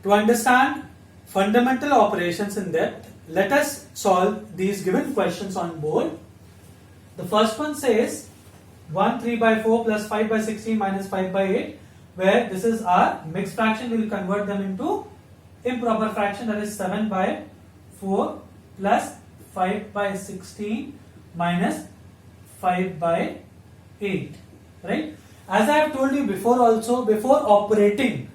To understand fundamental operations in depth, let us solve these given questions on board. The first one says 1 3 by 4 plus 5 by 16 minus 5 by 8, where this is our mixed fraction. We will convert them into improper fraction, that is 7 by 4 plus 5 by 16 minus 5 by 8, right? As I have told you before also, before operating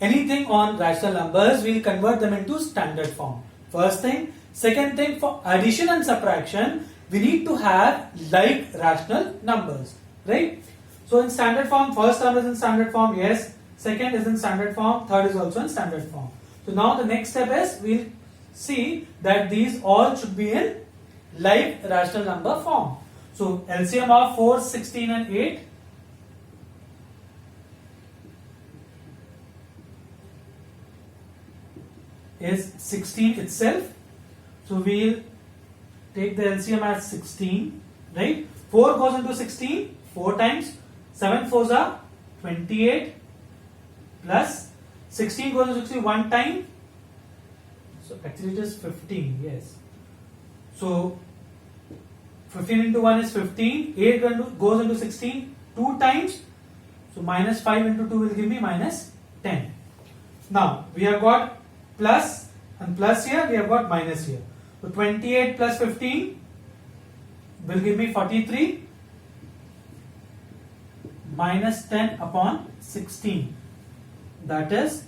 anything on rational numbers, we will convert them into standard form. First thing. Second thing, for addition and subtraction, we need to have like rational numbers, right? So in standard form, first term is in standard form, yes. Second is in standard form, third is also in standard form. So now the next step is, we'll see that these all should be in like rational number form. So LCM of 4, 16 and 8. Is 16 itself. So we'll take the LCM as 16, right? 4 goes into 16 4 times. 7 4s are 28 plus 16 goes into 16 1 time. So actually it is 15, yes. So 15 into 1 is 15. 8 goes into 16 2 times. So minus 5 into 2 will give me minus 10. Now we have got plus and plus here, we have got minus here. So 28 plus 15 will give me 43 minus 10 upon 16. That is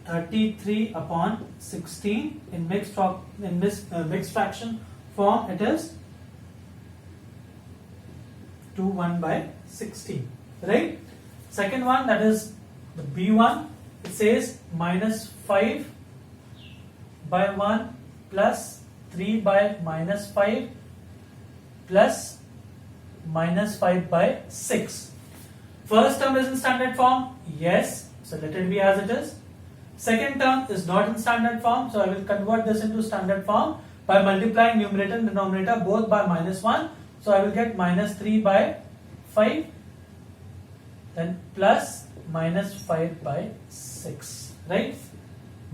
33 upon 16. In mixed fraction form, it is 2 1 by 16, right? Second one, that is the B1. It says minus 5 by 1 plus 3 by minus 5 plus minus 5 by 6. First term is in standard form, yes, so let it be as it is. Second term is not in standard form, so I will convert this into standard form by multiplying numerator and denominator both by minus 1. So I will get minus 3 by 5, then plus minus 5 by 6, right?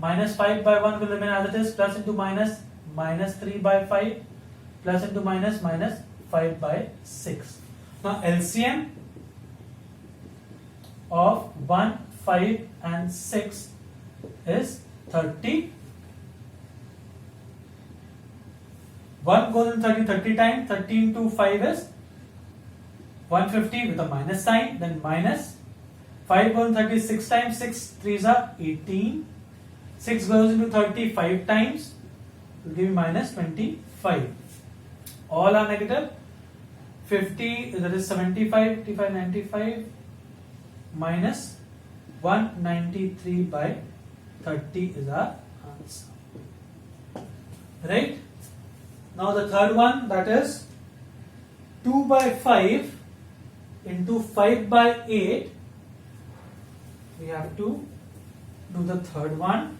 Minus 5 by 1 will remain as it is, plus into minus, minus 3 by 5, plus into minus, minus 5 by 6. Now LCM of 1, 5 and 6 is 30. 1 goes in 30 times. 30 into 5 is 150 with a minus sign, then minus. 5 goes in 36 times. 6 3s are 18. 6 goes into 35 times, will give me minus 25. All are negative. 50, that is 75, 55, 95 minus 193 by 30 is our answer. Right? Now the third one, that is 2 by 5 into 5 by 8. We have to do the third one.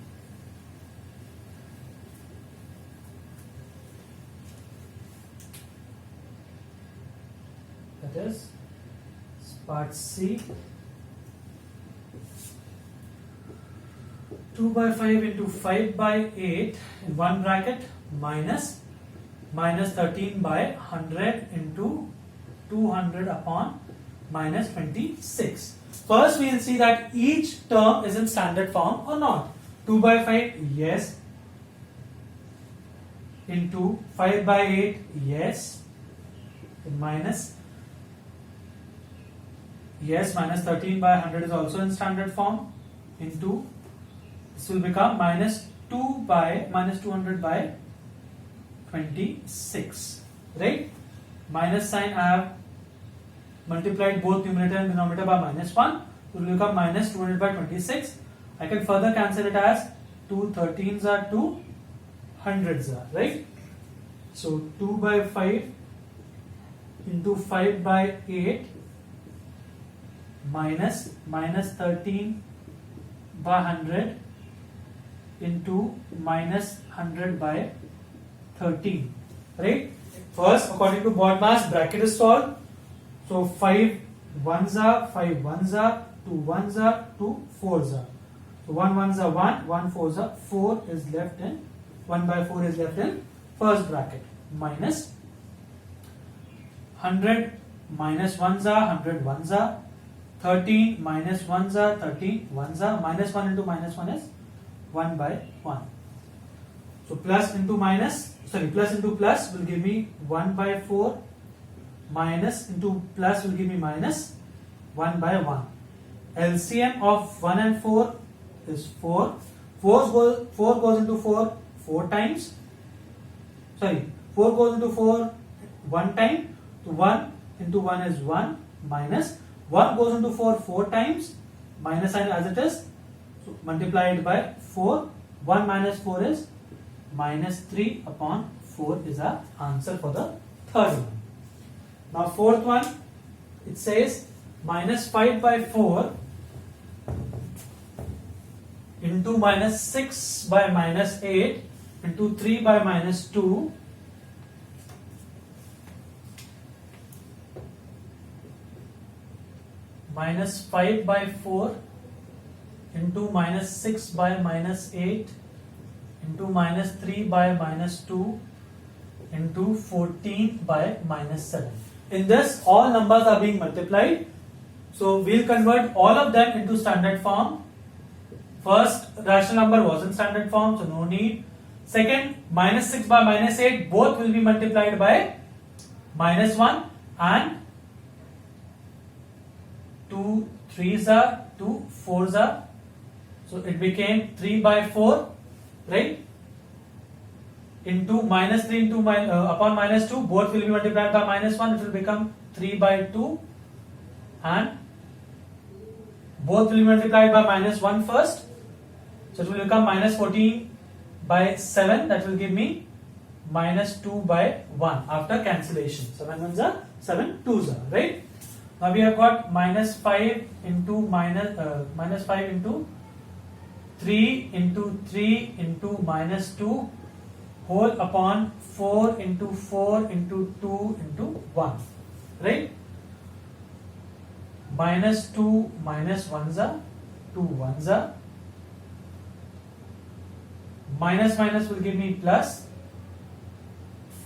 That is part C. 2 by 5 into 5 by 8 in one bracket minus 13 by 100 into 200 upon minus 26. First we will see that each term is in standard form or not. 2 by 5, yes. Into 5 by 8, yes. Minus, yes, minus 13 by 100 is also in standard form. Into, this will become minus 2 by minus 200 by 26, right? Minus sign, I have multiplied both numerator and denominator by minus 1, it will become minus 200 by 26. I can further cancel it as 2 13s are 2 hundreds are, right? So 2 by 5 into 5 by 8 minus 13 by 100 into minus 100 by 13, right? First, according to BODMAS, bracket is solved. So 5 1s are, 5 1s are, 2 1s are, 2 4s are. So So 1 ones are 1, 1 fours are 4 is left in 1 by 4 is left in first bracket minus 100 minus 1s are 100 ones are 13 minus 1s are 13 ones are minus 1 into minus 1 is 1 by 1. So plus into plus will give me 1 by 4 minus into plus will give me minus 1 by 1. LCM of 1 and 4 is 4. 4 goes into 4 4 times. 4 goes into 4 1 time. So 1 into 1 is 1 minus 1 goes into 4 4 times minus sign as it is. So multiplied by 4. 1 minus 4 is minus 3 upon 4 is our answer for the third one. Now fourth one, it says minus 5 by 4 into minus 6 by minus 8 into 3 by minus 2 minus 5 by 4 into minus 6 by minus 8 into minus 3 by minus 2 into 14 by minus 7. In this, all numbers are being multiplied. So we'll convert all of them into standard form. First, rational number was in standard form, so no need. Second, minus 6 by minus 8, both will be multiplied by minus 1 and 2 3s are 2 4s are. So it became 3 by 4, right? Into minus 3 into upon minus 2, both will be multiplied by minus 1, it will become 3 by 2 and both will be multiplied by minus 1 first. So it will become minus 14 by 7, that will give me minus 2 by 1 after cancellation. 7 ones are 7 twos are, right? Now we have got minus 5 into minus 5 into 3 into 3 into minus 2 whole upon 4 into 4 into 2 into 1, right? Minus 2 minus 1s are 2 1s are. Minus minus will give me plus.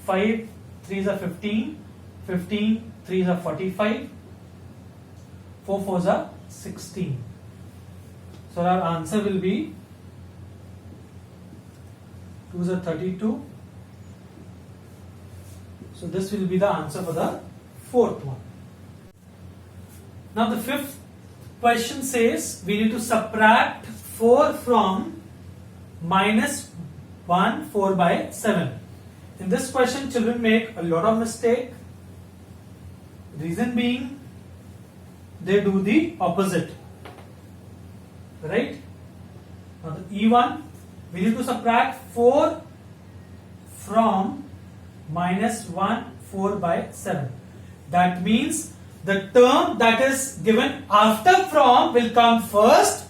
5 3s are 15, 15 3s are 45, 4 4s are 16. So our answer will be 2s are 32. So this will be the answer for the fourth one. Now the fifth question says we need to subtract 4 from minus 1 4 by 7. In this question, children make a lot of mistake. Reason being, they do the opposite. Right? Now the E1, we need to subtract 4 from minus 1 4 by 7. That means the term that is given after from will come first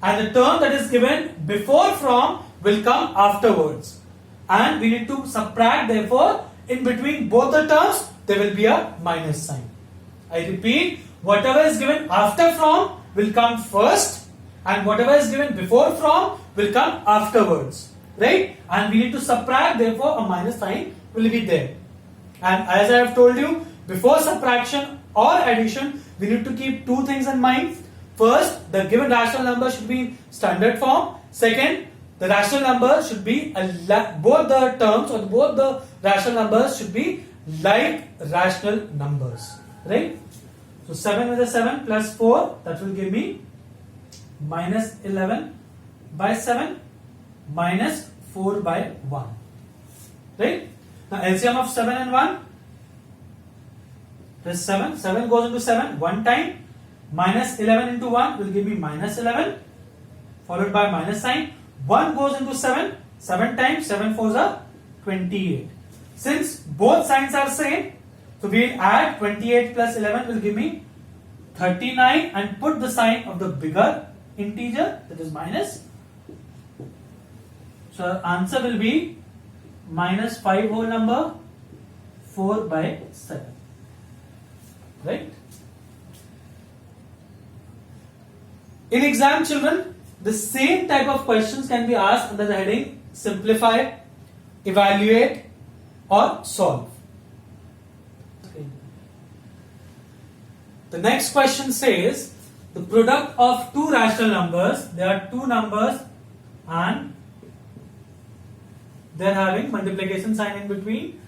and the term that is given before from will come afterwards. And we need to subtract, therefore, in between both the terms, there will be a minus sign. I repeat, whatever is given after from will come first and whatever is given before from will come afterwards. Right? And we need to subtract, therefore, a minus sign will be there. And as I have told you, before subtraction or addition, we need to keep two things in mind. First, the given rational number should be in standard form. Second, the rational number should be both the terms or both the rational numbers should be like rational numbers, right? So 7 with a 7 plus 4, that will give me minus 11 by 7 minus 4 by 1, right? Now LCM of 7 and 1 plus 7. 7 goes into 7 one time. Minus 11 into 1 will give me minus 11 followed by minus sign. 1 goes into 7 7 times. 7 4s are 28. Since both signs are same, so we will add 28 plus 11 will give me 39 and put the sign of the bigger integer, that is minus. So our answer will be minus 5 whole number 4 by 7, right? In exam, children, the same type of questions can be asked under the heading simplify, evaluate, or solve. The next question says the product of two rational numbers, there are two numbers and they are having multiplication sign in between,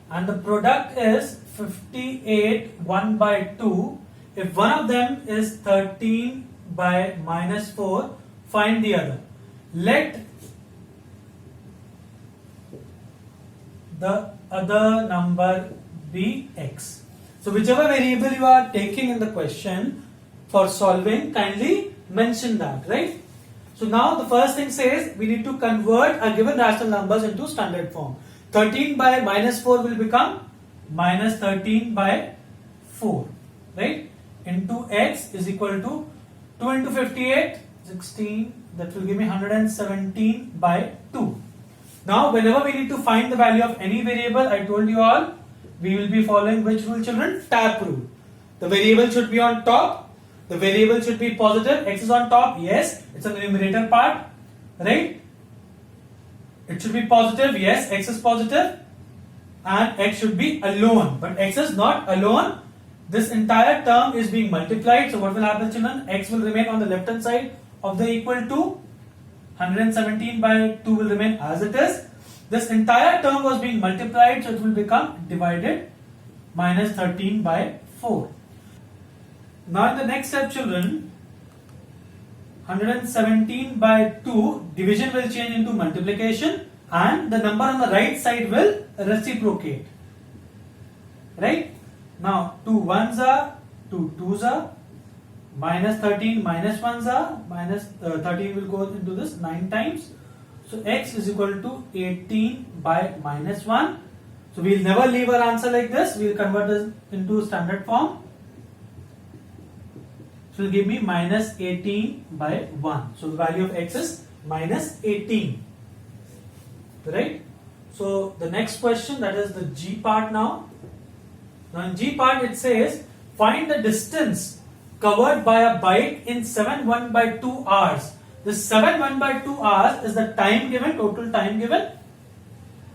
and the product is 58 1 by 2. If one of them is 13 by minus 4, find the other. Let the other number be x. So whichever variable you are taking in the question for solving, kindly mention that, right? So now the first thing says we need to convert our given rational numbers into standard form. 13 by minus 4 will become minus 13 by 4, right? Into x is equal to 2 into 58, 16, that will give me 117 by 2. Now whenever we need to find the value of any variable, I told you all, we will be following which rule, children? Tap rule. The variable should be on top. The variable should be positive. X is on top. Yes, it's a numerator part, right? It should be positive. Yes, x is positive. And x should be alone. But x is not alone. This entire term is being multiplied. So what will happen, children? X will remain on the left hand side of the equal to. 117 by 2 will remain as it is. This entire term was being multiplied, so it will become divided minus 13 by 4. Now in the next step, children, 117 by 2, division will change into multiplication and the number on the right side will reciprocate. Right? Now 2 ones are, 2 twos are, minus 13 minus 1s are, minus 13 will go into this 9 times. So x is equal to 18 by minus 1. So we will never leave our answer like this. We will convert this into standard form. So it will give me minus 18 by 1. So the value of x is minus 18. Right? So the next question, that is the G part now. Now in G part it says find the distance covered by a bike in 7 1 by 2 hours. This 7 1 by 2 hours is the time given, total time given,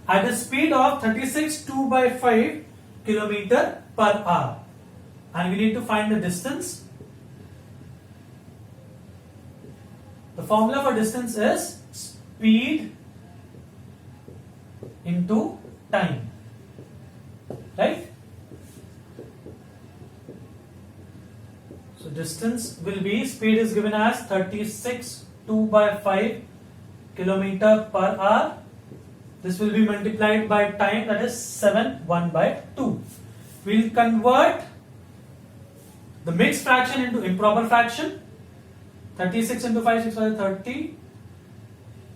at a speed of 36 2 by 5 kilometer per hour. And we need to find the distance. The formula for distance is speed into time. Right? So distance will be, speed is given as 36 2 by 5 kilometer per hour. This will be multiplied by time, that is 7 1 by 2. We will convert the mixed fraction into improper fraction. 36 into 5, 6 by 30.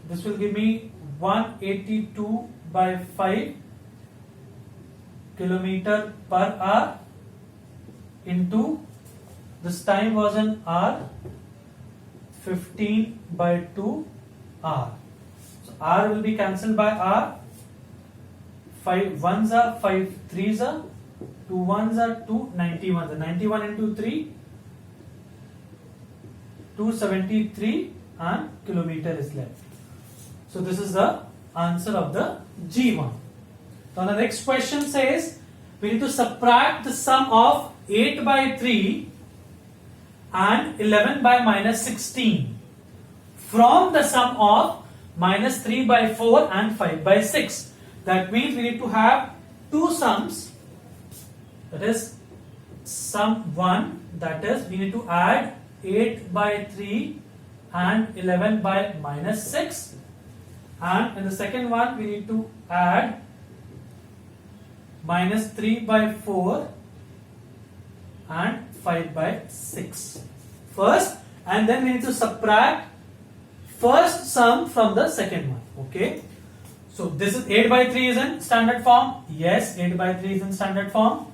This will give me 182 by 5 kilometer per hour into, this time was an hour, 15 by 2 hour. So hour will be cancelled by hour. 5 ones are, 5 threes are, 2 ones are, 2 91s are. 91 into 3, 273, and kilometer is left. So this is the answer of the G1. Now the next question says we need to subtract the sum of 8 by 3 and 11 by minus 16 from the sum of minus 3 by 4 and 5 by 6. That means we need to have two sums. That is sum 1, that is we need to add 8 by 3 and 11 by minus 6, and in the second one we need to add minus 3 by 4 and 5 by 6 first, and then we need to subtract first sum from the second one. Okay, so this is 8 by 3 is in standard form. Yes, 8 by 3 is in standard form,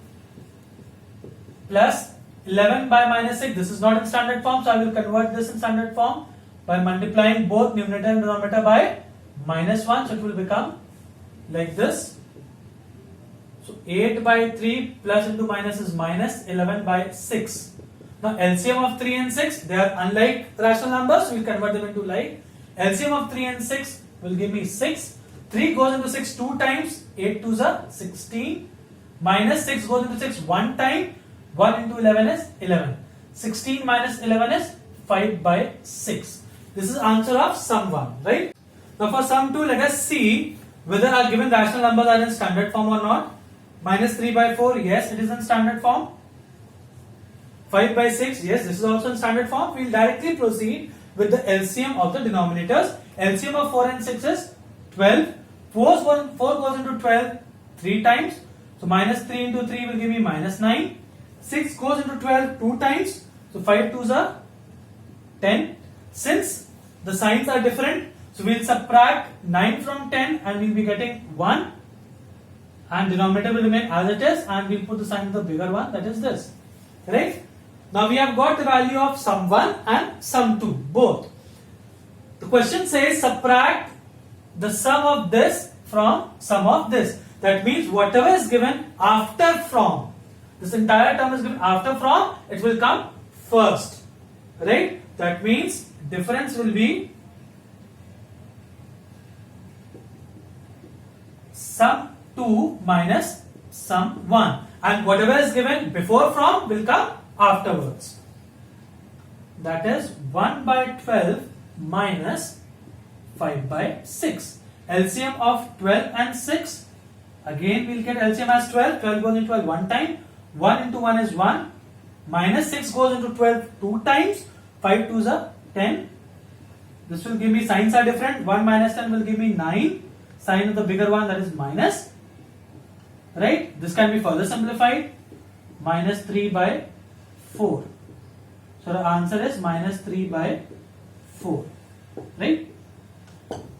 plus 11 by minus 6, this is not in standard form, so I will convert this in standard form by multiplying both numerator and denominator by minus 1, so it will become like this. So 8 by 3 plus into minus is minus 11 by 6. Now LCM of 3 and 6, they are unlike rational numbers, so we'll convert them into like. LCM of 3 and 6 will give me 6. 3 goes into 6 2 times, 8 2s are 16. Minus 6 goes into 6 1 time, 1 into 11 is 11. 16 minus 11 is 5 by 6. This is answer of sum 1, right? Now for sum 2, let us see whether our given rational numbers are in standard form or not. Minus 3 by 4, yes, it is in standard form. 5 by 6, yes, this is also in standard form. We will directly proceed with the LCM of the denominators. LCM of 4 and 6 is 12. 4 goes into 12 3 times. So minus 3 into 3 will give me minus 9. 6 goes into 12 2 times. So 5 2s are 10. Since the signs are different, so we will subtract 9 from 10 and we will be getting 1. And denominator will remain as it is, and we will put the sign of the bigger one, that is this. Right? Now we have got the value of sum 1 and sum 2, both. The question says subtract the sum of this from sum of this. That means whatever is given after from, this entire term is given after from, it will come first. Right? That means difference will be sum 2 minus sum 1, and whatever is given before from will come afterwards. That is 1 by 12 minus 5 by 6. LCM of 12 and 6, again we will get LCM as 12. 12 goes into 12 one time, 1 into 1 is 1, minus 6 goes into 12 2 times, 5 2s are 10. This will give me, signs are different, 1 minus 10 will give me 9, sign of the bigger one, that is minus. Right? This can be further simplified, minus 3 by 4. So the answer is minus 3 by 4. Right?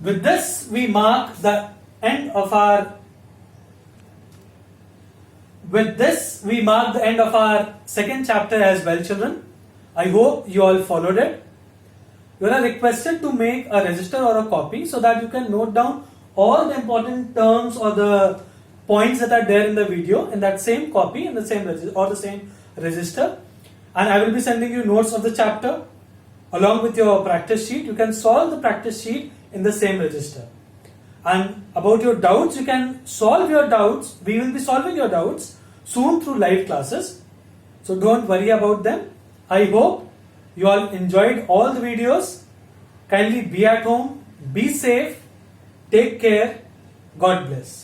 With this we mark the end of our second chapter as well, children. I hope you all followed it. You are requested to make a register or a copy so that you can note down all the important terms or the points that are there in the video in that same copy, in the same register or the same register. And I will be sending you notes of the chapter along with your practice sheet. You can solve the practice sheet in the same register. And about your doubts, you can solve your doubts. We will be solving your doubts soon through live classes. So don't worry about them. I hope you all enjoyed all the videos. Kindly be at home, be safe, take care, God bless.